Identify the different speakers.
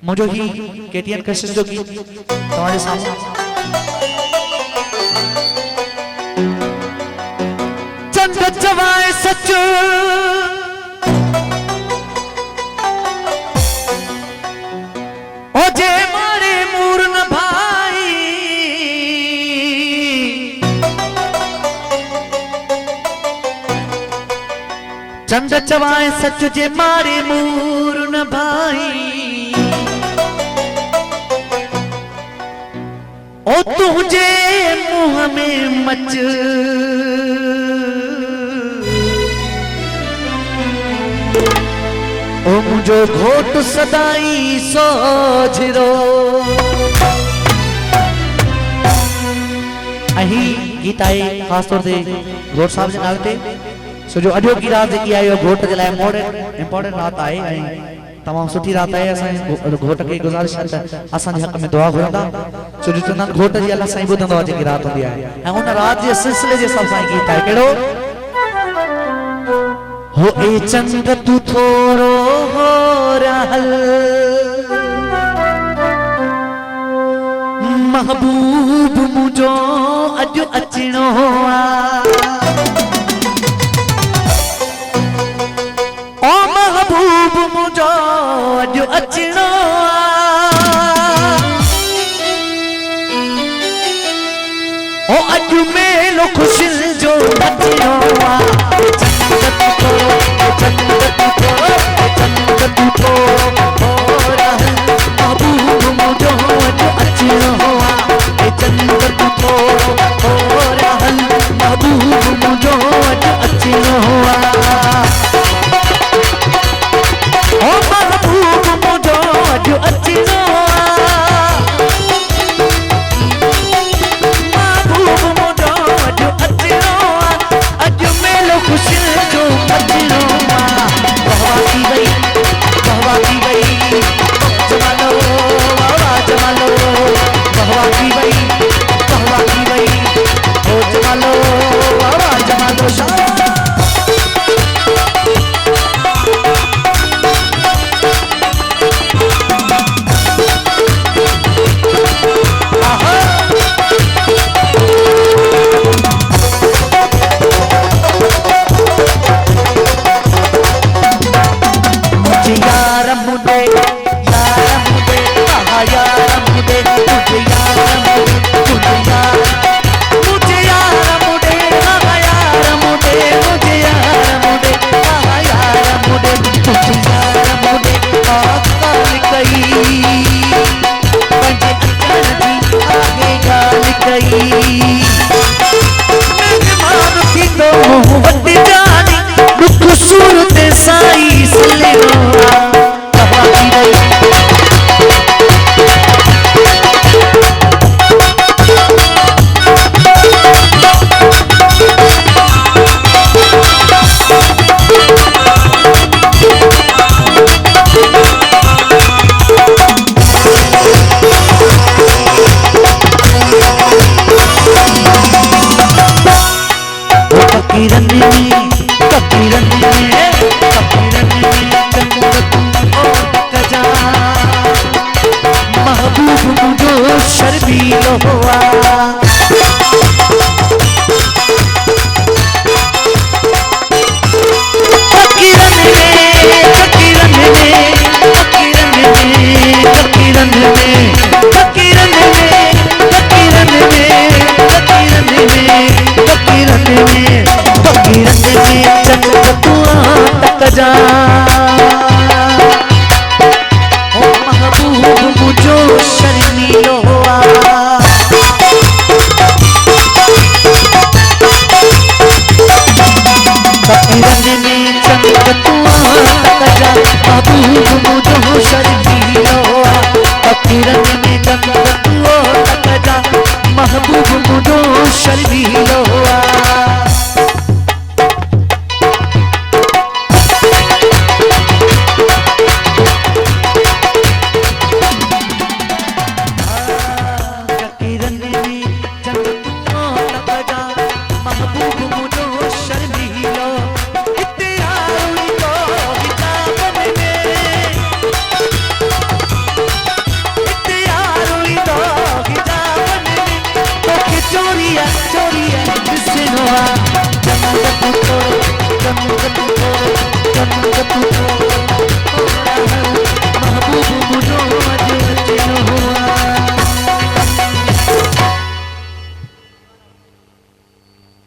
Speaker 1: मुझे ही KTN cassette जो गीत तुम्हारे सामने चंद जवाए सच ओ जे मारे मूरन भाई चंद चवाए सच जे मारे मूरन भाई ओ तुझे मुंह में मच ओ मुझो घोट सदाई सोझरो अही गीत आए खास तौर से घोट साहब जे नाल ते सो जो अॼो की रात जेकी आयो घोट जे लाइ इंपोर्टेंट रात आहे ऐं तमाम सुठी रात है असां घोट के गुजारिश असां जे हक में दुआ घुरंदा छो जो चंदन घोट जी अल्लाह साईं बुधंदो आहे जेकी रात हुंदी आहे ऐं उन रात जे सिलसिले जे सब साईं गीत आहे केड़ो हो ए चंद तू थोरो हो रहल महबूब मुझो अज अचणो ओ महबूब मुझो अज अचणो ओ अज मेलो खुशिल जो अचणो चोरिया ॾिसणो आहे जंग तूं तोड़